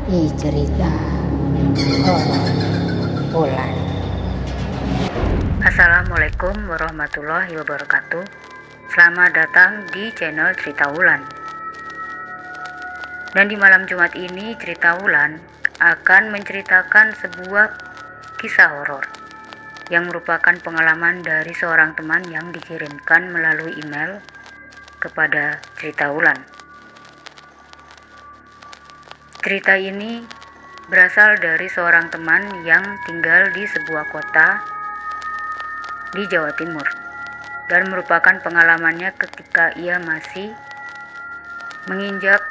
Cerita Horor Wulan. Assalamualaikum warahmatullahi wabarakatuh. Selamat datang di channel Cerita Wulan. Dan di malam Jumat ini Cerita Wulan akan menceritakan sebuah kisah horor yang merupakan pengalaman dari seorang teman yang dikirimkan melalui email kepada Cerita Wulan. Cerita ini berasal dari seorang teman yang tinggal di sebuah kota di Jawa Timur dan merupakan pengalamannya ketika ia masih menginjak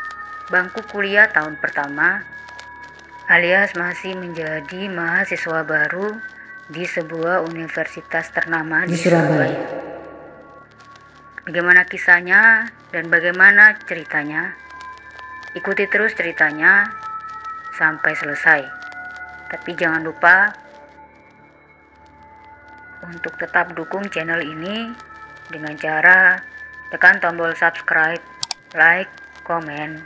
bangku kuliah tahun pertama alias masih menjadi mahasiswa baru di sebuah universitas ternama di Surabaya. Bagaimana kisahnya dan bagaimana ceritanya? Ikuti terus ceritanya sampai selesai. Tapi jangan lupa untuk tetap dukung channel ini dengan cara tekan tombol subscribe, like, komen,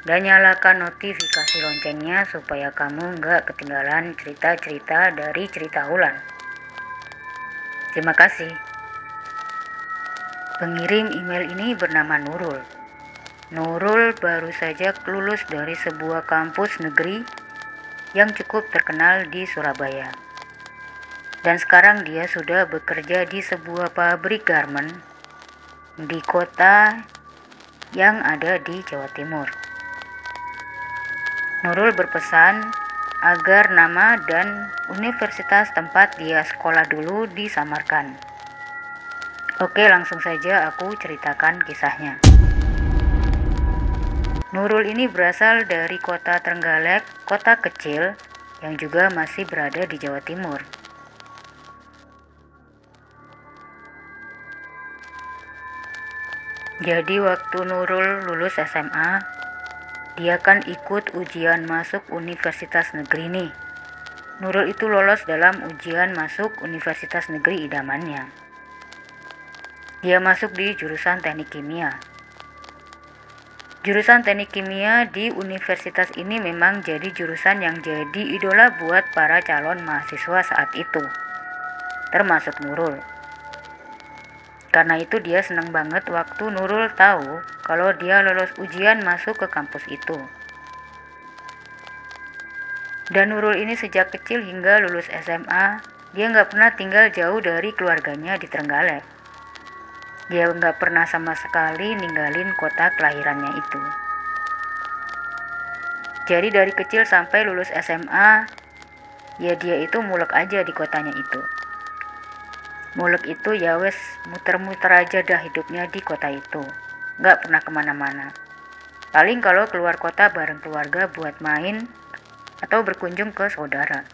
dan nyalakan notifikasi loncengnya supaya kamu nggak ketinggalan cerita-cerita dari Cerita Wulan. Terima kasih. Pengirim email ini bernama Nurul. Nurul baru saja lulus dari sebuah kampus negeri yang cukup terkenal di Surabaya. Dan sekarang dia sudah bekerja di sebuah pabrik garmen di kota yang ada di Jawa Timur. Nurul berpesan agar nama dan universitas tempat dia sekolah dulu disamarkan. Oke, langsung saja aku ceritakan kisahnya. Nurul ini berasal dari kota Trenggalek, kota kecil yang juga masih berada di Jawa Timur. Jadi waktu Nurul lulus SMA, dia kan ikut ujian masuk universitas negeri nih. Nurul itu lolos dalam ujian masuk universitas negeri idamannya. Dia masuk di jurusan teknik kimia. Jurusan teknik kimia di universitas ini memang jadi jurusan yang jadi idola buat para calon mahasiswa saat itu, termasuk Nurul. Karena itu dia senang banget waktu Nurul tahu kalau dia lolos ujian masuk ke kampus itu. Dan Nurul ini sejak kecil hingga lulus SMA, dia nggak pernah tinggal jauh dari keluarganya di Trenggalek. Dia nggak pernah sama sekali ninggalin kota kelahirannya itu. Jadi dari kecil sampai lulus SMA, ya dia itu mulek aja di kotanya itu. Mulek itu ya wes muter-muter aja dah hidupnya di kota itu. Nggak pernah kemana-mana. Paling kalau keluar kota bareng keluarga buat main atau berkunjung ke saudara.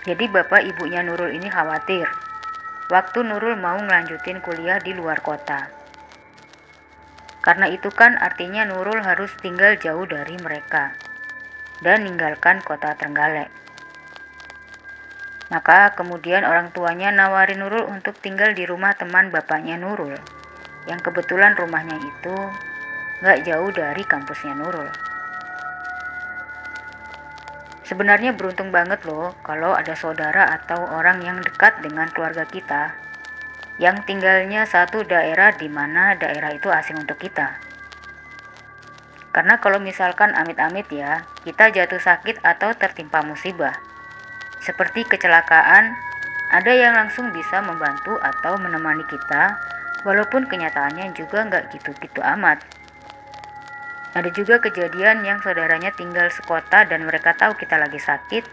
Jadi bapak ibunya Nurul ini khawatir waktu Nurul mau ngelanjutin kuliah di luar kota. Karena itu kan artinya Nurul harus tinggal jauh dari mereka dan ninggalkan kota Trenggalek. Maka kemudian orang tuanya nawarin Nurul untuk tinggal di rumah teman bapaknya Nurul, yang kebetulan rumahnya itu gak jauh dari kampusnya Nurul. Sebenarnya beruntung banget loh kalau ada saudara atau orang yang dekat dengan keluarga kita yang tinggalnya satu daerah di mana daerah itu asing untuk kita. Karena kalau misalkan amit-amit ya, kita jatuh sakit atau tertimpa musibah, seperti kecelakaan, ada yang langsung bisa membantu atau menemani kita, walaupun kenyataannya juga nggak gitu-gitu amat. Ada juga kejadian yang saudaranya tinggal sekota dan mereka tahu kita lagi sakit,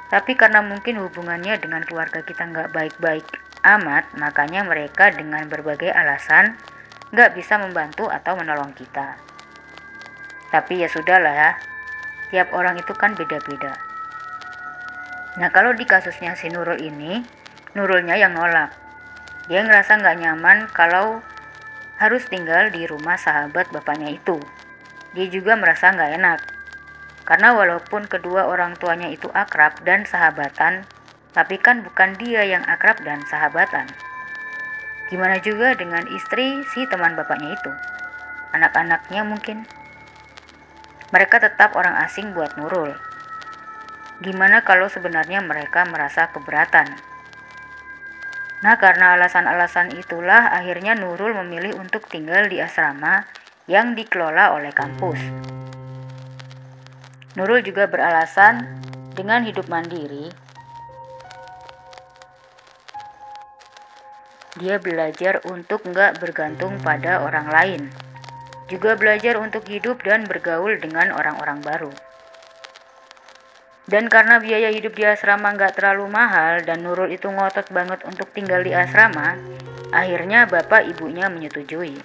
tapi karena mungkin hubungannya dengan keluarga kita nggak baik-baik amat, makanya mereka dengan berbagai alasan nggak bisa membantu atau menolong kita. Tapi ya sudahlah ya, tiap orang itu kan beda-beda. Nah kalau di kasusnya si Nurul ini, Nurulnya yang nolak. Dia ngerasa nggak nyaman kalau harus tinggal di rumah sahabat bapaknya itu. Dia juga merasa nggak enak, karena walaupun kedua orang tuanya itu akrab dan sahabatan, tapi kan bukan dia yang akrab dan sahabatan. Gimana juga dengan istri si teman bapaknya itu? Anak-anaknya mungkin. Mereka tetap orang asing buat Nurul. Gimana kalau sebenarnya mereka merasa keberatan? Nah, karena alasan-alasan itulah akhirnya Nurul memilih untuk tinggal di asrama yang dikelola oleh kampus. Nurul juga beralasan dengan hidup mandiri, dia belajar untuk nggak bergantung pada orang lain. Juga belajar untuk hidup dan bergaul dengan orang-orang baru. Dan karena biaya hidup di asrama nggak terlalu mahal dan Nurul itu ngotot banget untuk tinggal di asrama, akhirnya bapak ibunya menyetujui.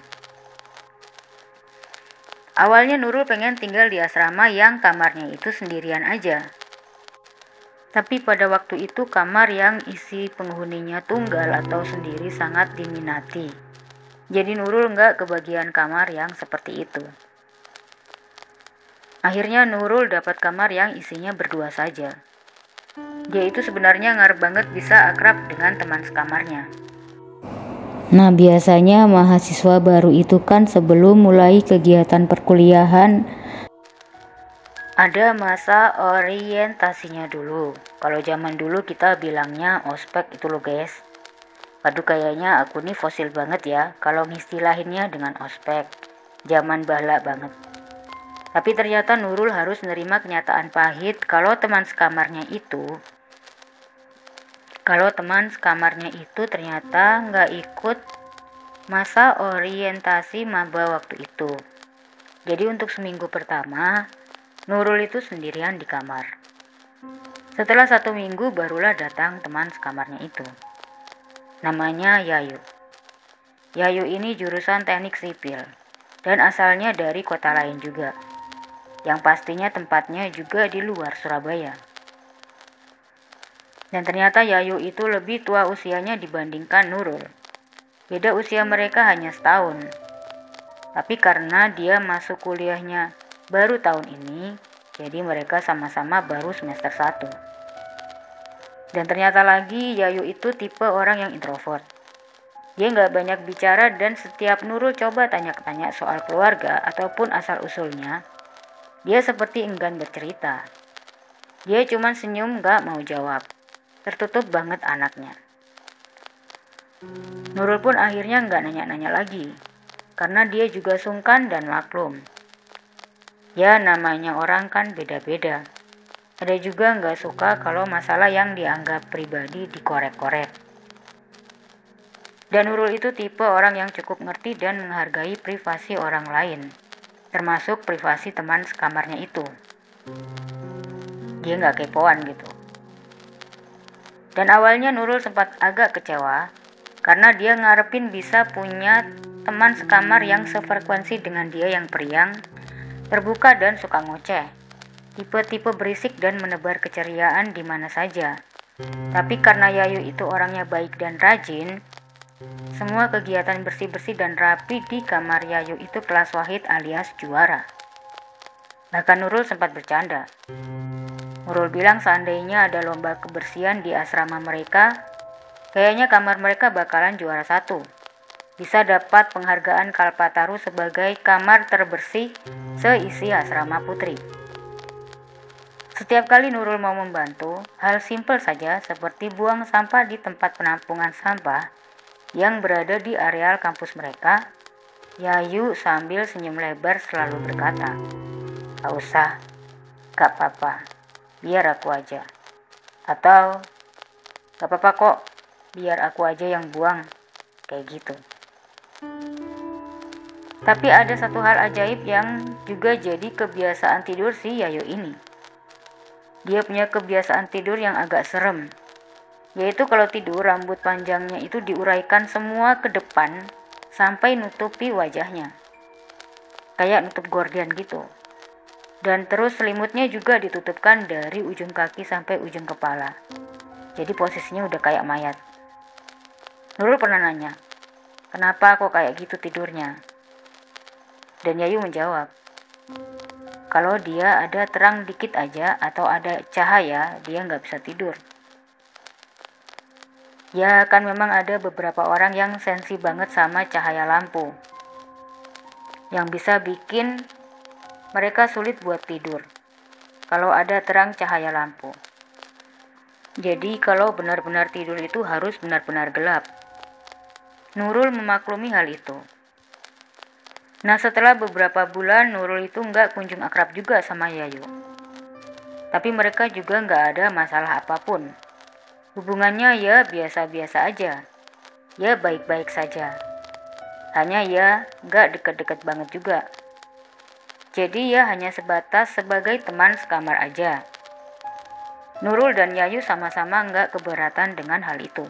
Awalnya Nurul pengen tinggal di asrama yang kamarnya itu sendirian aja. Tapi pada waktu itu kamar yang isi penghuninya tunggal atau sendiri sangat diminati. Jadi Nurul nggak kebagian kamar yang seperti itu. Akhirnya Nurul dapat kamar yang isinya berdua saja. Dia itu sebenarnya ngarep banget bisa akrab dengan teman sekamarnya. Nah, biasanya mahasiswa baru itu kan sebelum mulai kegiatan perkuliahan ada masa orientasinya dulu. Kalau zaman dulu kita bilangnya ospek itu loh guys. Aduh, kayaknya aku nih fosil banget ya kalau ngistilahinnya dengan ospek. Zaman bala banget. Tapi ternyata Nurul harus menerima kenyataan pahit kalau teman sekamarnya itu ternyata nggak ikut masa orientasi maba waktu itu. Jadi untuk seminggu pertama, Nurul itu sendirian di kamar. Setelah 1 minggu barulah datang teman sekamarnya itu. Namanya Yayu. Yayu ini jurusan teknik sipil dan asalnya dari kota lain juga. Yang pastinya tempatnya juga di luar Surabaya. Dan ternyata Yayu itu lebih tua usianya dibandingkan Nurul. Beda usia mereka hanya setahun. Tapi karena dia masuk kuliahnya baru tahun ini, jadi mereka sama-sama baru semester 1. Dan ternyata lagi Yayu itu tipe orang yang introvert. Dia nggak banyak bicara dan setiap Nurul coba tanya-tanya soal keluarga ataupun asal-usulnya, dia seperti enggan bercerita. Dia cuma senyum gak mau jawab. Tertutup banget anaknya. Nurul pun akhirnya gak nanya-nanya lagi. Karena dia juga sungkan dan maklum. Ya namanya orang kan beda-beda. Ada juga gak suka kalau masalah yang dianggap pribadi dikorek-korek. Dan Nurul itu tipe orang yang cukup ngerti dan menghargai privasi orang lain. Termasuk privasi teman sekamarnya itu. Dia nggak kepoan gitu. Dan awalnya Nurul sempat agak kecewa karena dia ngarepin bisa punya teman sekamar yang sefrekuensi dengan dia yang periang, terbuka dan suka ngoceh. Tipe-tipe berisik dan menebar keceriaan di mana saja. Tapi karena Yayu itu orangnya baik dan rajin, semua kegiatan bersih-bersih dan rapi di kamar Yayu itu kelas wahid alias juara. Bahkan Nurul sempat bercanda. Nurul bilang seandainya ada lomba kebersihan di asrama mereka, kayaknya kamar mereka bakalan juara 1. Bisa dapat penghargaan Kalpataru sebagai kamar terbersih seisi asrama putri. Setiap kali Nurul mau membantu, hal simpel saja seperti buang sampah di tempat penampungan sampah yang berada di areal kampus mereka, Yayu sambil senyum lebar selalu berkata, "Gak usah, gak apa-apa, biar aku aja." Atau, "Gak apa-apa kok, biar aku aja yang buang." Kayak gitu. Tapi ada satu hal ajaib yang juga jadi kebiasaan tidur si Yayu ini. Dia punya kebiasaan tidur yang agak serem. Yaitu kalau tidur rambut panjangnya itu diuraikan semua ke depan sampai nutupi wajahnya. Kayak nutup gorden gitu. Dan terus selimutnya juga ditutupkan dari ujung kaki sampai ujung kepala. Jadi posisinya udah kayak mayat. Nurul pernah nanya, "Kenapa kok kayak gitu tidurnya?" Dan Yayu menjawab, kalau dia ada terang dikit aja atau ada cahaya, dia nggak bisa tidur. Ya kan memang ada beberapa orang yang sensi banget sama cahaya lampu. Yang bisa bikin Mereka sulit buat tidur kalau ada terang cahaya lampu. Jadi kalau benar-benar tidur itu harus benar-benar gelap. Nurul memaklumi hal itu. Nah, setelah beberapa bulan Nurul itu nggak kunjung akrab juga sama Yayu. Tapi mereka juga nggak ada masalah apapun. Hubungannya ya biasa-biasa aja. Ya baik-baik saja. Hanya ya nggak deket-deket banget juga. Jadi ya hanya sebatas sebagai teman sekamar aja. Nurul dan Yayu sama-sama nggak keberatan dengan hal itu.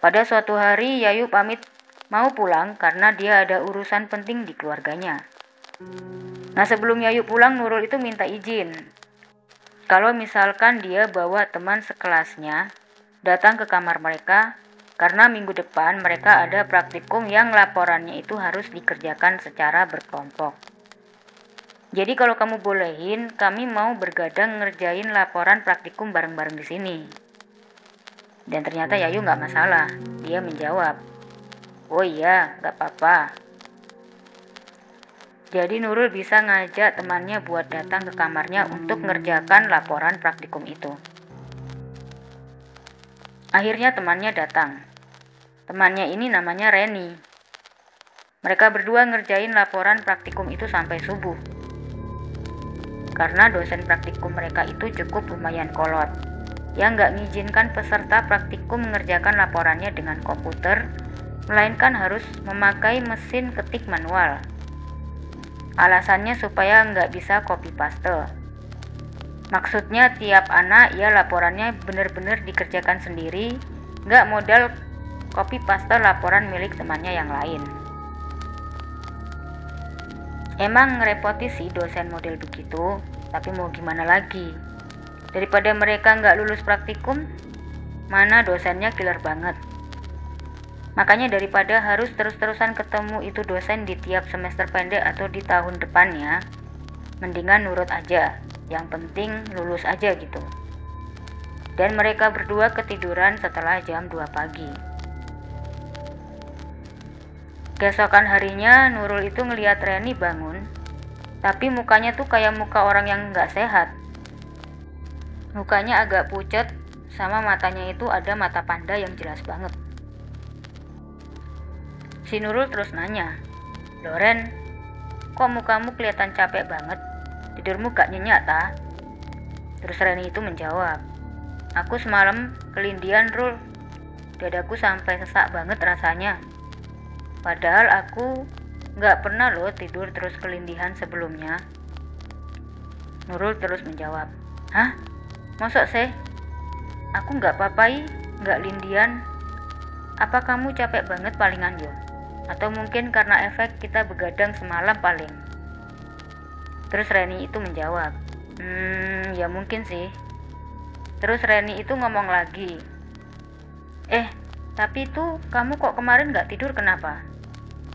Pada suatu hari Yayu pamit mau pulang karena dia ada urusan penting di keluarganya. Nah, sebelum Yayu pulang, Nurul itu minta izin. Kalau misalkan dia bawa teman sekelasnya datang ke kamar mereka, karena minggu depan mereka ada praktikum yang laporannya itu harus dikerjakan secara berkelompok. Jadi kalau kamu bolehin, kami mau bergadang ngerjain laporan praktikum bareng-bareng di sini. Dan ternyata Yayu nggak masalah. Dia menjawab, oh iya, nggak apa-apa. Jadi Nurul bisa ngajak temannya buat datang ke kamarnya untuk ngerjakan laporan praktikum itu. Akhirnya temannya datang. Temannya ini namanya Reni. Mereka berdua ngerjain laporan praktikum itu sampai subuh. Karena dosen praktikum mereka itu cukup lumayan kolot, yang nggak ngizinkan peserta praktikum mengerjakan laporannya dengan komputer, melainkan harus memakai mesin ketik manual. Alasannya supaya nggak bisa copy paste. Maksudnya tiap anak ya laporannya bener-bener dikerjakan sendiri, nggak modal copy paste laporan milik temannya yang lain. Emang ngerepoti sih dosen model begitu, tapi mau gimana lagi? Daripada mereka nggak lulus praktikum, mana dosennya killer banget. Makanya daripada harus terus-terusan ketemu itu dosen di tiap semester pendek atau di tahun depannya, mendingan nurut aja, yang penting lulus aja gitu. Dan mereka berdua ketiduran setelah jam 2 pagi. Keesokan harinya Nurul itu ngelihat Reni bangun, tapi mukanya tuh kayak muka orang yang nggak sehat. Mukanya agak pucat, sama matanya itu ada mata panda yang jelas banget. Si Nurul terus nanya, "Loh Ren, kok mukamu kelihatan capek banget? Tidurmu gak nyenyak ta?" Terus Reni itu menjawab, "Aku semalam kelindian Rul, dadaku sampai sesak banget rasanya. Padahal aku gak pernah loh tidur terus kelindihan sebelumnya." Nurul terus menjawab, "Hah? Mosok sih? Aku gak papai, gak lindian. Apa kamu capek banget palingan yo? Atau mungkin karena efek kita begadang semalam paling?" Terus Reni itu menjawab, ya mungkin sih." Terus Reni itu ngomong lagi, tapi itu kamu kok kemarin gak tidur kenapa?"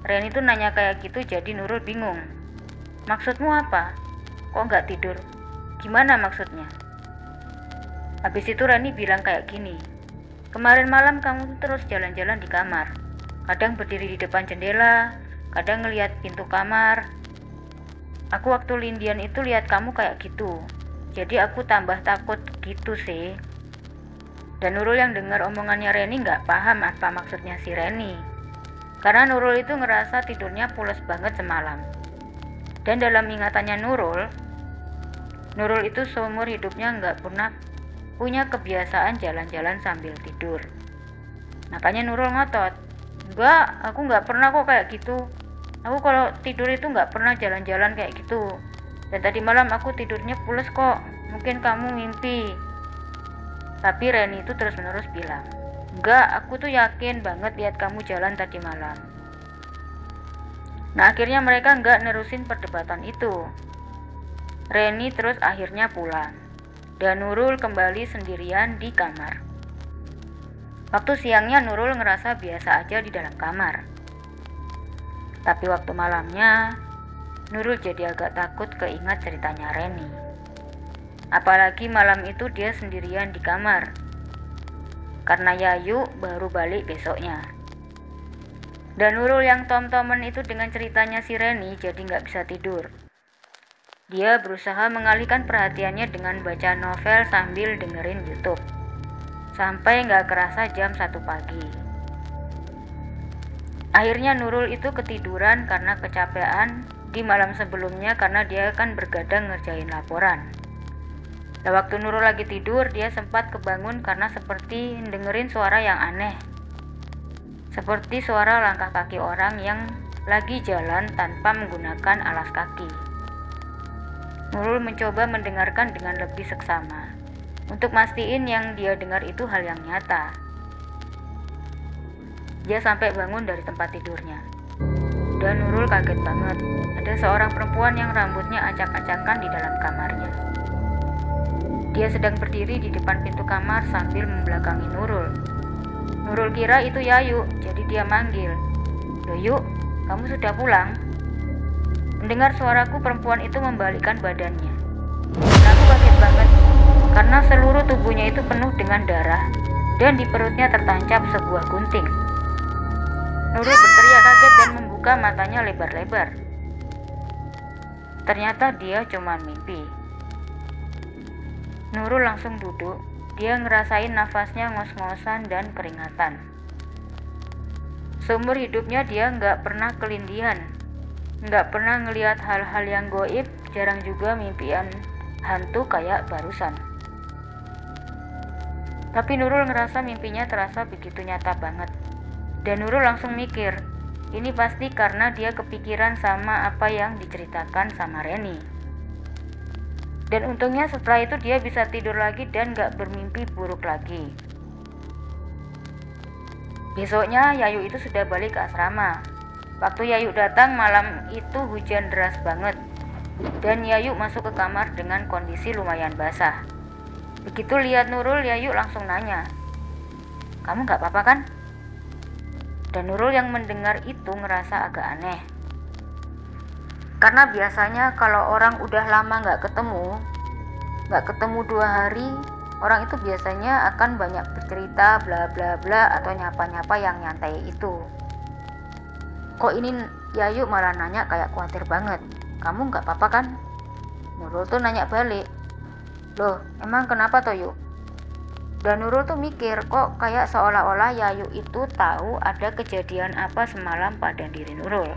Reni itu nanya kayak gitu, jadi Nurul bingung. "Maksudmu apa? Kok gak tidur? Gimana maksudnya?" Habis itu Reni bilang kayak gini, "Kemarin malam kamu terus jalan-jalan di kamar. Kadang berdiri di depan jendela, kadang ngeliat pintu kamar. Aku waktu lindian itu lihat kamu kayak gitu. Jadi aku tambah takut gitu sih." Dan Nurul yang dengar omongannya Reni gak paham apa maksudnya si Reni. Karena Nurul itu ngerasa tidurnya pules banget semalam. Dan dalam ingatannya Nurul itu seumur hidupnya gak pernah punya kebiasaan jalan-jalan sambil tidur. Makanya Nurul ngotot, "Enggak, aku gak pernah kok kayak gitu. Aku kalau tidur itu gak pernah jalan-jalan kayak gitu. Dan tadi malam aku tidurnya pules kok. Mungkin kamu mimpi." Tapi Reni itu terus-menerus bilang, "Enggak, aku tuh yakin banget lihat kamu jalan tadi malam." Nah, akhirnya mereka enggak nerusin perdebatan itu. Reni terus akhirnya pulang. Dan Nurul kembali sendirian di kamar. Waktu siangnya Nurul ngerasa biasa aja di dalam kamar. Tapi waktu malamnya, Nurul jadi agak takut keingat ceritanya Reni. Apalagi malam itu dia sendirian di kamar. Karena Yayu baru balik besoknya. Dan Nurul yang tom-tomen itu dengan ceritanya si Reni jadi nggak bisa tidur. Dia berusaha mengalihkan perhatiannya dengan baca novel sambil dengerin YouTube. Sampai nggak kerasa jam 1 pagi. Akhirnya Nurul itu ketiduran karena kecapean di malam sebelumnya karena dia kan bergadang ngerjain laporan. Dan waktu Nurul lagi tidur, dia sempat kebangun karena seperti dengerin suara yang aneh. Seperti suara langkah kaki orang yang lagi jalan tanpa menggunakan alas kaki. Nurul mencoba mendengarkan dengan lebih seksama, untuk mastiin yang dia dengar itu hal yang nyata. Dia sampai bangun dari tempat tidurnya. Dan Nurul kaget banget, ada seorang perempuan yang rambutnya acak-acakan di dalam kamarnya. Dia sedang berdiri di depan pintu kamar sambil membelakangi Nurul. Nurul kira itu Yayu, jadi dia manggil, "Loh Yuk, kamu sudah pulang?" Mendengar suaraku, perempuan itu membalikkan badannya. Dan aku kaget banget, karena seluruh tubuhnya itu penuh dengan darah, dan di perutnya tertancap sebuah gunting. Nurul berteriak kaget dan membuka matanya lebar-lebar. Ternyata dia cuma mimpi. Nurul langsung duduk. Dia ngerasain nafasnya ngos-ngosan dan keringatan. Seumur hidupnya dia nggak pernah kelindihan, nggak pernah ngelihat hal-hal yang goib, jarang juga mimpian hantu kayak barusan. Tapi Nurul ngerasa mimpinya terasa begitu nyata banget. Dan Nurul langsung mikir, ini pasti karena dia kepikiran sama apa yang diceritakan sama Reni. Dan untungnya setelah itu dia bisa tidur lagi dan gak bermimpi buruk lagi. Besoknya Yayu itu sudah balik ke asrama. Waktu Yayu datang malam itu hujan deras banget. Dan Yayu masuk ke kamar dengan kondisi lumayan basah. Begitu lihat Nurul, Yayu langsung nanya, "Kamu gak apa-apa kan?" Dan Nurul yang mendengar itu ngerasa agak aneh. Karena biasanya kalau orang udah lama nggak ketemu 2 hari, orang itu biasanya akan banyak bercerita bla bla bla atau nyapa-nyapa yang nyantai itu. Kok ini Yayu malah nanya kayak khawatir banget, "Kamu nggak apa-apa kan?" Nurul tuh nanya balik, "Loh, emang kenapa toh Yuk?" Dan Nurul tuh mikir kok kayak seolah-olah Yayu itu tahu ada kejadian apa semalam pada diri Nurul.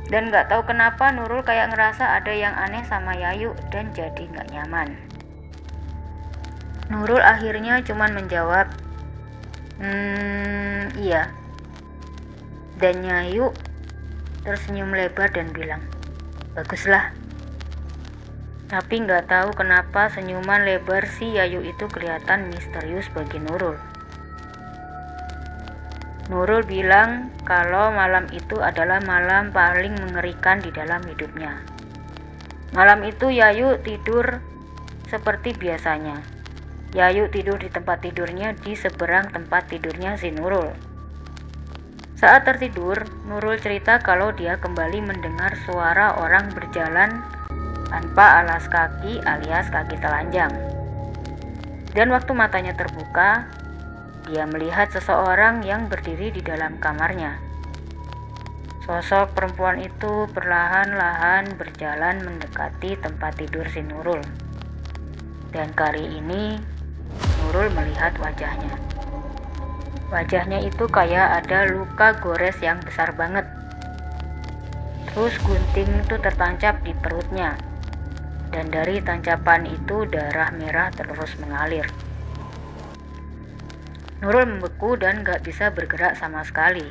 Dan gak tahu kenapa Nurul kayak ngerasa ada yang aneh sama Yayu dan jadi gak nyaman. Nurul akhirnya cuman menjawab, iya." Dan Yayu tersenyum lebar dan bilang, "Baguslah." Tapi gak tahu kenapa senyuman lebar si Yayu itu kelihatan misterius bagi Nurul. Nurul bilang kalau malam itu adalah malam paling mengerikan di dalam hidupnya. Malam itu Yayu tidur seperti biasanya. Yayu tidur di tempat tidurnya di seberang tempat tidurnya si Nurul. Saat tertidur, Nurul cerita kalau dia kembali mendengar suara orang berjalan tanpa alas kaki alias kaki telanjang. Dan waktu matanya terbuka, dia melihat seseorang yang berdiri di dalam kamarnya. Sosok perempuan itu perlahan-lahan berjalan mendekati tempat tidur si Nurul. Dan kali ini Nurul melihat wajahnya. Wajahnya itu kayak ada luka gores yang besar banget. Terus gunting itu tertancap di perutnya. Dan dari tancapan itu darah merah terus mengalir. Nurul membeku dan gak bisa bergerak sama sekali.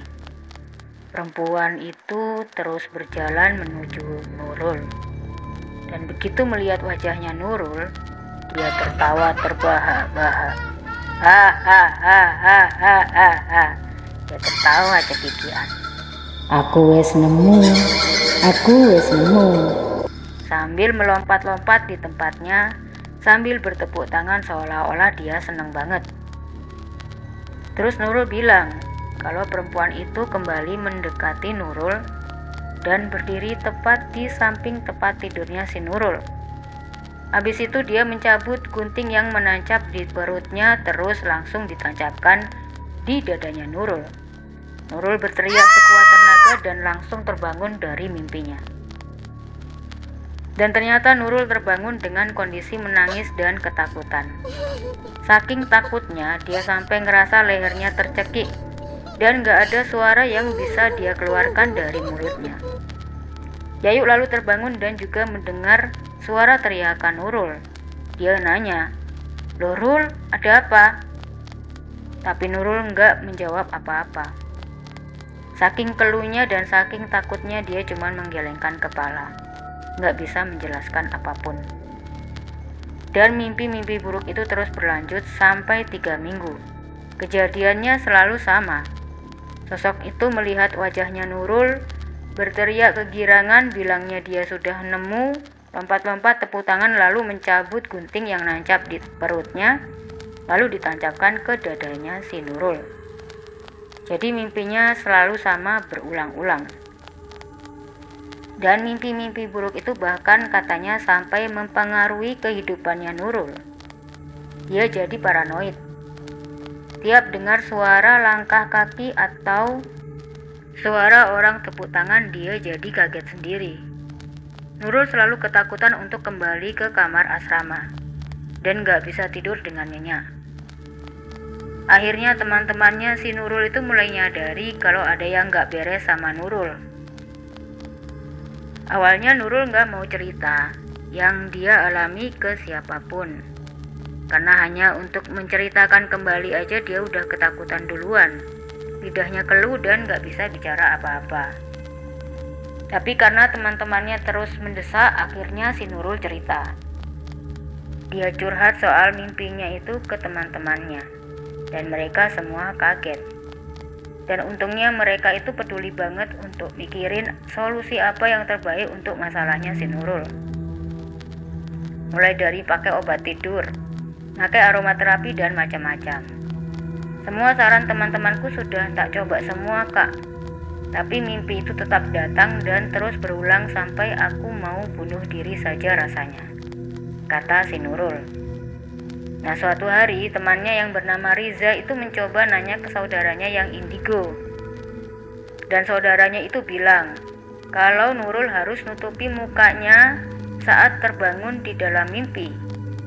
Perempuan itu terus berjalan menuju Nurul. Dan begitu melihat wajahnya Nurul, dia tertawa terbahak-bahak. Ha. Dia tertawa cekikian. Aku wes nemu. Sambil melompat-lompat di tempatnya, sambil bertepuk tangan seolah-olah dia senang banget. Terus Nurul bilang kalau perempuan itu kembali mendekati Nurul dan berdiri tepat di samping tempat tidurnya si Nurul. Habis itu dia mencabut gunting yang menancap di perutnya terus langsung ditancapkan di dadanya Nurul. Nurul berteriak sekuat tenaga dan langsung terbangun dari mimpinya. Dan ternyata Nurul terbangun dengan kondisi menangis dan ketakutan. Saking takutnya, dia sampai ngerasa lehernya tercekik dan gak ada suara yang bisa dia keluarkan dari mulutnya. Yayu lalu terbangun dan juga mendengar suara teriakan Nurul. Dia nanya, "Loh Rul, ada apa?" Tapi Nurul nggak menjawab apa-apa. Saking keluhnya dan saking takutnya dia cuma menggelengkan kepala, nggak bisa menjelaskan apapun. Dan mimpi-mimpi buruk itu terus berlanjut sampai 3 minggu. Kejadiannya selalu sama. Sosok itu melihat wajahnya Nurul, berteriak kegirangan, bilangnya dia sudah nemu, lompat-lompat tepuk tangan lalu mencabut gunting yang nancap di perutnya, lalu ditancapkan ke dadanya si Nurul. Jadi mimpinya selalu sama berulang-ulang. Dan mimpi-mimpi buruk itu bahkan katanya sampai mempengaruhi kehidupannya Nurul. Dia jadi paranoid. Tiap dengar suara langkah kaki atau suara orang tepuk tangan, dia jadi kaget sendiri. Nurul selalu ketakutan untuk kembali ke kamar asrama dan gak bisa tidur dengan nyenyak. Akhirnya teman-temannya si Nurul itu mulai nyadari kalau ada yang gak beres sama Nurul. Awalnya Nurul gak mau cerita yang dia alami ke siapapun, karena hanya untuk menceritakan kembali aja dia udah ketakutan duluan. Lidahnya keluh dan gak bisa bicara apa-apa. Tapi karena teman-temannya terus mendesak, akhirnya si Nurul cerita. Dia curhat soal mimpinya itu ke teman-temannya, dan mereka semua kaget. Dan untungnya mereka itu peduli banget untuk mikirin solusi apa yang terbaik untuk masalahnya si Nurul. Mulai dari pakai obat tidur, pakai aromaterapi dan macam-macam. Semua saran teman-temanku sudah tak coba semua, Kak. Tapi mimpi itu tetap datang dan terus berulang sampai aku mau bunuh diri saja rasanya, kata si Nurul. Nah, suatu hari temannya yang bernama Riza itu mencoba nanya ke saudaranya yang indigo. Dan saudaranya itu bilang kalau Nurul harus nutupi mukanya saat terbangun di dalam mimpi,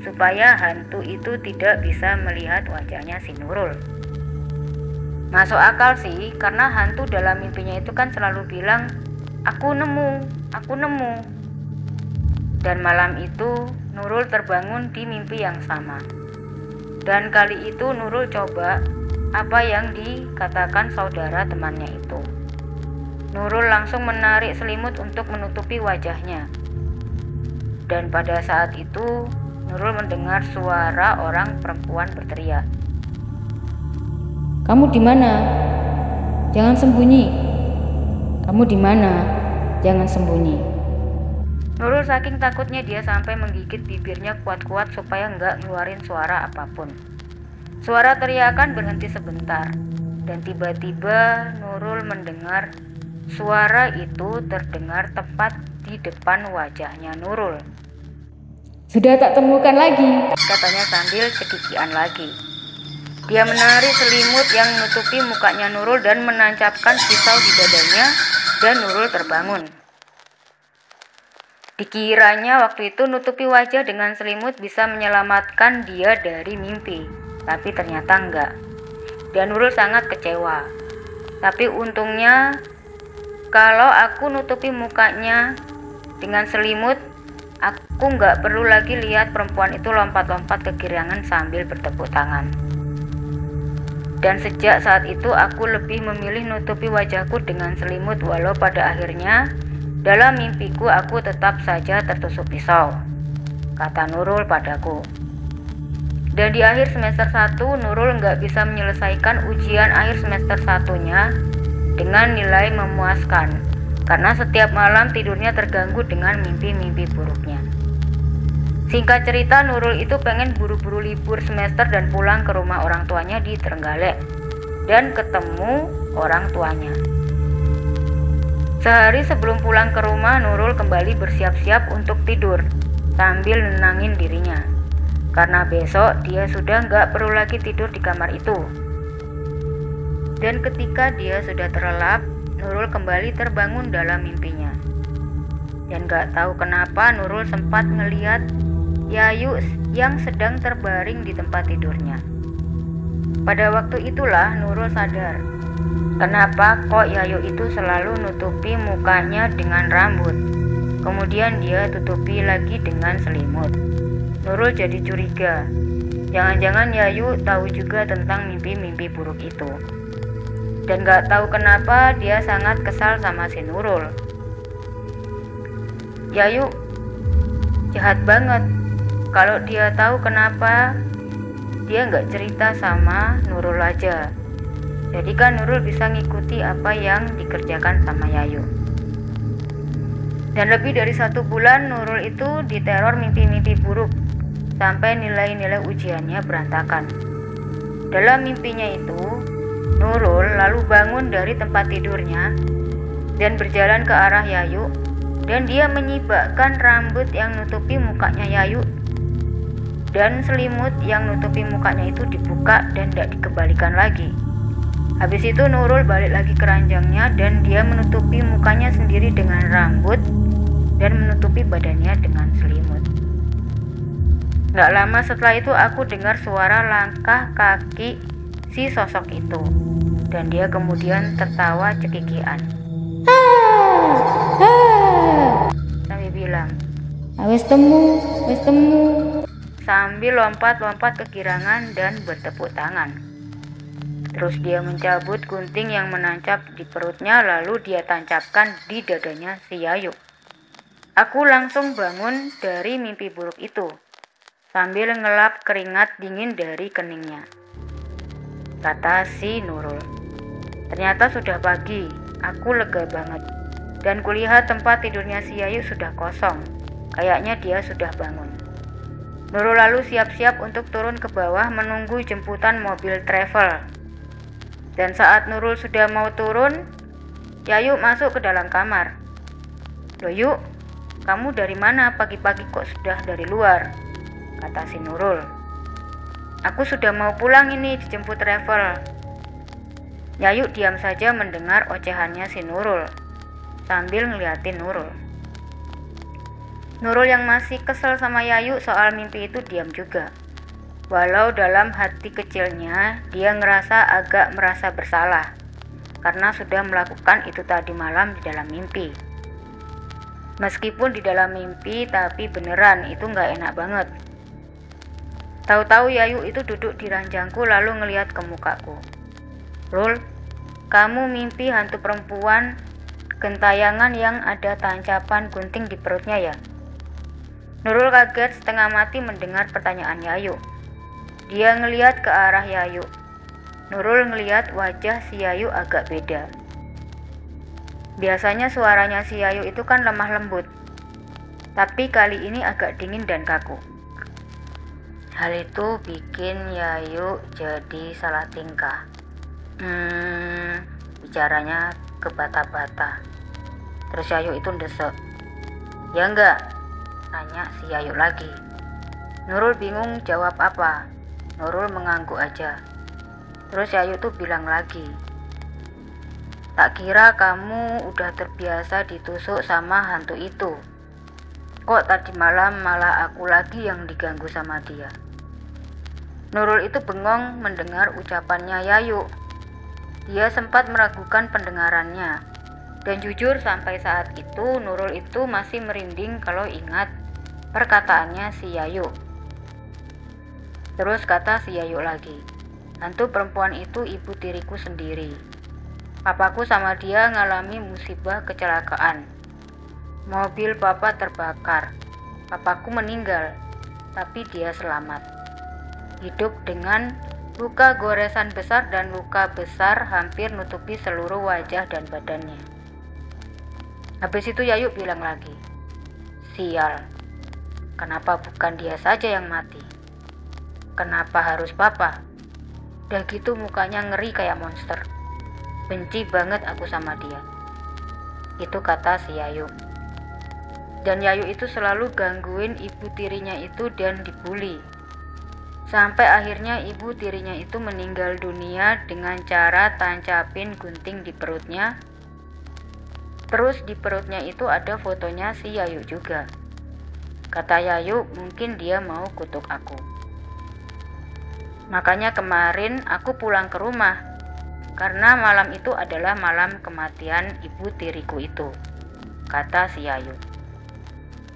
supaya hantu itu tidak bisa melihat wajahnya si Nurul. Masuk akal sih, karena hantu dalam mimpinya itu kan selalu bilang, aku nemu. Dan malam itu Nurul terbangun di mimpi yang sama. Dan kali itu Nurul coba apa yang dikatakan saudara temannya itu. Nurul langsung menarik selimut untuk menutupi wajahnya. Dan pada saat itu Nurul mendengar suara orang perempuan berteriak, "Kamu di mana? Jangan sembunyi. Kamu di mana? Jangan sembunyi." Nurul saking takutnya dia sampai menggigit bibirnya kuat-kuat supaya nggak ngeluarin suara apapun. Suara teriakan berhenti sebentar, dan tiba-tiba Nurul mendengar suara itu terdengar tepat di depan wajahnya Nurul. "Sudah tak temukan lagi," katanya sambil cekikian lagi. Dia menarik selimut yang menutupi mukanya Nurul dan menancapkan pisau di dadanya, dan Nurul terbangun. Dikiranya waktu itu nutupi wajah dengan selimut bisa menyelamatkan dia dari mimpi, tapi ternyata enggak. Dan Nurul sangat kecewa. Tapi untungnya kalau aku nutupi mukanya dengan selimut, aku enggak perlu lagi lihat perempuan itu lompat-lompat kegirangan sambil bertepuk tangan. Dan sejak saat itu aku lebih memilih nutupi wajahku dengan selimut, walau pada akhirnya dalam mimpiku aku tetap saja tertusuk pisau, kata Nurul padaku. Dan di akhir semester 1 Nurul nggak bisa menyelesaikan ujian akhir semester 1-nya dengan nilai memuaskan, karena setiap malam tidurnya terganggu dengan mimpi-mimpi buruknya. Singkat cerita, Nurul itu pengen buru-buru libur semester dan pulang ke rumah orang tuanya di Trenggalek dan ketemu orang tuanya. Sehari sebelum pulang ke rumah, Nurul kembali bersiap-siap untuk tidur sambil nenangin dirinya, karena besok dia sudah nggak perlu lagi tidur di kamar itu. Dan ketika dia sudah terlelap, Nurul kembali terbangun dalam mimpinya. Dan gak tahu kenapa Nurul sempat ngeliat Yayu yang sedang terbaring di tempat tidurnya. Pada waktu itulah Nurul sadar, kenapa kok Yayu itu selalu nutupi mukanya dengan rambut. Kemudian dia tutupi lagi dengan selimut. Nurul jadi curiga. Jangan-jangan Yayu tahu juga tentang mimpi-mimpi buruk itu. Dan gak tahu kenapa dia sangat kesal sama si Nurul. Yayu jahat banget. Kalau dia tahu kenapa dia gak cerita sama Nurul aja. Jadi kan Nurul bisa ngikuti apa yang dikerjakan sama Yayu. Dan lebih dari 1 bulan Nurul itu diteror mimpi-mimpi buruk sampai nilai-nilai ujiannya berantakan. Dalam mimpinya itu, Nurul lalu bangun dari tempat tidurnya dan berjalan ke arah Yayu, dan dia menyibakkan rambut yang nutupi mukanya Yayu, dan selimut yang nutupi mukanya itu dibuka dan tidak dikembalikan lagi. Habis itu Nurul balik lagi ke ranjangnya dan dia menutupi mukanya sendiri dengan rambut dan menutupi badannya dengan selimut. Gak lama setelah itu aku dengar suara langkah kaki si sosok itu, dan dia kemudian tertawa cekikian. Sambil bilang, Wes temu, sambil lompat-lompat kegirangan dan bertepuk tangan. Terus dia mencabut gunting yang menancap di perutnya, lalu dia tancapkan di dadanya si Yayu. Aku langsung bangun dari mimpi buruk itu, sambil ngelap keringat dingin dari keningnya. Kata si Nurul. Ternyata sudah pagi, aku lega banget. Dan kulihat tempat tidurnya si Yayu sudah kosong. Kayaknya dia sudah bangun. Nurul lalu siap-siap untuk turun ke bawah menunggu jemputan mobil travel. Dan saat Nurul sudah mau turun, Yayu masuk ke dalam kamar. Loh Yuk, kamu dari mana pagi-pagi kok sudah dari luar? Kata si Nurul. Aku sudah mau pulang ini, dijemput travel. Yayu diam saja mendengar ocehannya si Nurul, sambil ngeliatin Nurul. Nurul yang masih kesel sama Yayu soal mimpi itu diam juga. Walau dalam hati kecilnya dia ngerasa agak merasa bersalah karena sudah melakukan itu tadi malam di dalam mimpi. Meskipun di dalam mimpi, tapi beneran itu nggak enak banget. Tahu-tahu Yayu itu duduk di ranjangku lalu ngeliat ke mukaku. Rul, kamu mimpi hantu perempuan gentayangan yang ada tancapan gunting di perutnya ya? Nurul kaget setengah mati mendengar pertanyaan Yayu. Dia ngeliat ke arah Yayu. Nurul ngeliat wajah si Yayu agak beda. Biasanya suaranya si Yayu itu kan lemah lembut, tapi kali ini agak dingin dan kaku. Hal itu bikin Yayu jadi salah tingkah. Bicaranya kebata-bata. Terus Yayu itu ndesek. Ya enggak? Tanya si Yayu lagi. Nurul bingung jawab apa. Nurul mengangguk aja. Terus Yayu tuh bilang lagi, tak kira kamu udah terbiasa ditusuk sama hantu itu. Kok tadi malam malah aku lagi yang diganggu sama dia? Nurul itu bengong mendengar ucapannya Yayu. Dia sempat meragukan pendengarannya. Dan jujur sampai saat itu Nurul itu masih merinding kalau ingat perkataannya si Yayu. Terus kata si Yayu lagi, hantu perempuan itu ibu tiriku sendiri. Papaku sama dia ngalami musibah kecelakaan. Mobil papa terbakar. Papaku meninggal, tapi dia selamat. Hidup dengan luka goresan besar dan luka besar hampir nutupi seluruh wajah dan badannya. Habis itu Yayu bilang lagi, sial, kenapa bukan dia saja yang mati? Kenapa harus papa? Udah gitu mukanya ngeri kayak monster. Benci banget aku sama dia. Itu kata si Yayu. Dan Yayu itu selalu gangguin ibu tirinya itu dan dibully. Sampai akhirnya ibu tirinya itu meninggal dunia dengan cara tancapin gunting di perutnya. Terus di perutnya itu ada fotonya si Yayu juga. Kata Yayu, mungkin dia mau kutuk aku. Makanya kemarin aku pulang ke rumah, karena malam itu adalah malam kematian ibu tiriku itu, kata si Yayu.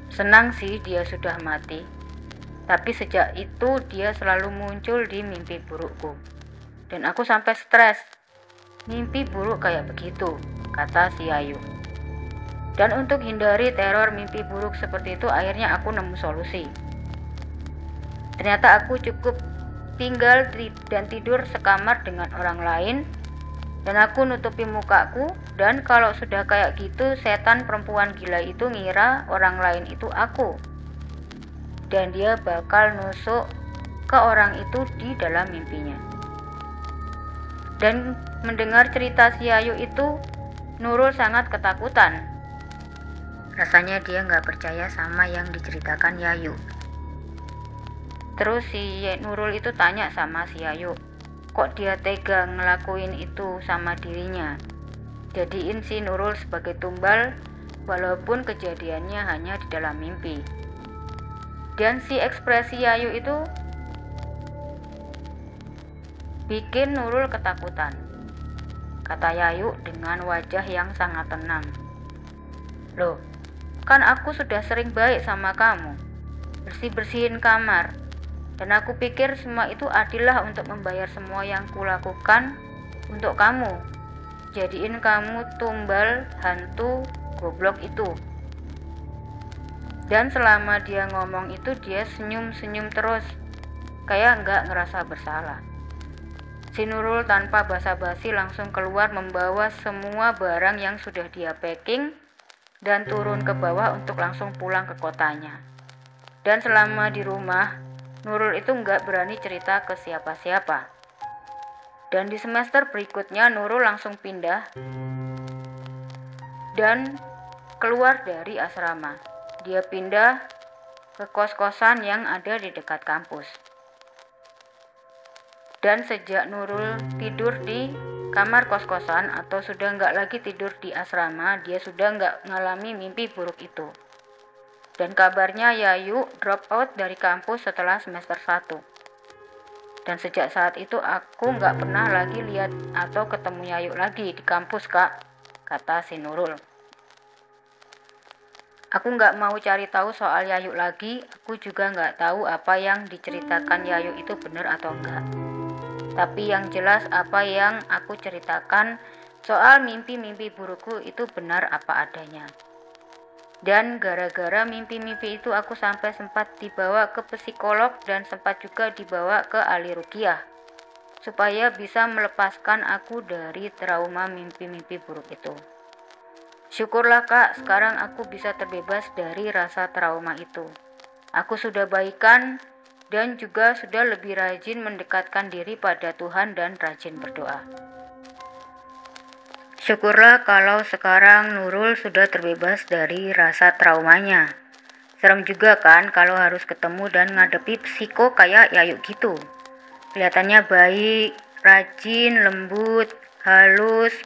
Senang sih dia sudah mati, tapi sejak itu dia selalu muncul di mimpi burukku. Dan aku sampai stres. Mimpi buruk kayak begitu, kata si Yayu. Dan untuk hindari teror mimpi buruk seperti itu, akhirnya aku nemu solusi. Ternyata aku cukup tinggal dan tidur sekamar dengan orang lain, dan aku nutupi mukaku, dan kalau sudah kayak gitu, setan perempuan gila itu ngira orang lain itu aku. Dan dia bakal nusuk ke orang itu di dalam mimpinya. Dan mendengar cerita si Yayu itu, Nurul sangat ketakutan. Rasanya dia nggak percaya sama yang diceritakan Yayu. Terus si Nurul itu tanya sama si Yayu, kok dia tega ngelakuin itu sama dirinya? Jadiin si Nurul sebagai tumbal, walaupun kejadiannya hanya di dalam mimpi. Dan si ekspresi Yayu itu bikin Nurul ketakutan. Kata Yayu dengan wajah yang sangat tenang. Loh, kan aku sudah sering baik sama kamu, bersih-bersihin kamar, dan aku pikir semua itu adillah untuk membayar semua yang kulakukan untuk kamu. Jadiin kamu tumbal hantu goblok itu. Dan selama dia ngomong itu, dia senyum-senyum terus, kayak nggak ngerasa bersalah. Si Nurul tanpa basa-basi langsung keluar membawa semua barang yang sudah dia packing dan turun ke bawah untuk langsung pulang ke kotanya. Dan selama di rumah, Nurul itu nggak berani cerita ke siapa-siapa. Dan di semester berikutnya Nurul langsung pindah dan keluar dari asrama. Dia pindah ke kos-kosan yang ada di dekat kampus. Dan sejak Nurul tidur di kamar kos-kosan atau sudah nggak lagi tidur di asrama, dia sudah nggak ngalami mimpi buruk itu. Dan kabarnya Yayu drop out dari kampus setelah semester 1. Dan sejak saat itu aku nggak pernah lagi lihat atau ketemu Yayu lagi di kampus, Kak, kata si Nurul. Aku nggak mau cari tahu soal Yayu lagi, aku juga nggak tahu apa yang diceritakan Yayu itu benar atau enggak. Tapi yang jelas apa yang aku ceritakan soal mimpi-mimpi burukku itu benar apa adanya. Dan gara-gara mimpi-mimpi itu aku sampai sempat dibawa ke psikolog dan sempat juga dibawa ke ahli ruqyah, supaya bisa melepaskan aku dari trauma mimpi-mimpi buruk itu. Syukurlah Kak, sekarang aku bisa terbebas dari rasa trauma itu. Aku sudah baikan dan juga sudah lebih rajin mendekatkan diri pada Tuhan dan rajin berdoa. Syukurlah kalau sekarang Nurul sudah terbebas dari rasa traumanya. Serem juga kan kalau harus ketemu dan ngadepi psiko kayak Yayu gitu. Kelihatannya baik, rajin, lembut, halus,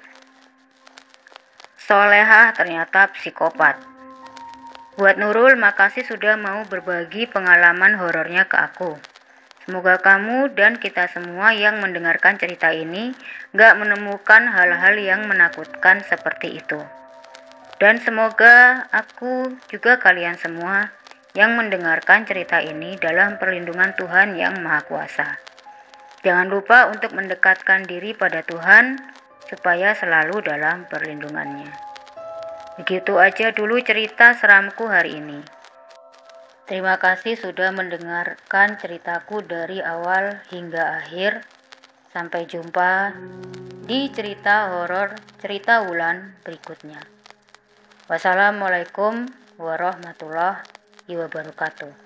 solehah, ternyata psikopat. Buat Nurul, makasih sudah mau berbagi pengalaman horornya ke aku. Semoga kamu dan kita semua yang mendengarkan cerita ini gak menemukan hal-hal yang menakutkan seperti itu. Dan semoga aku juga kalian semua yang mendengarkan cerita ini dalam perlindungan Tuhan yang Maha Kuasa. Jangan lupa untuk mendekatkan diri pada Tuhan supaya selalu dalam perlindungannya. Begitu aja dulu cerita seramku hari ini. Terima kasih sudah mendengarkan ceritaku dari awal hingga akhir. Sampai jumpa di cerita horor cerita Wulan berikutnya. Wassalamualaikum warahmatullahi wabarakatuh.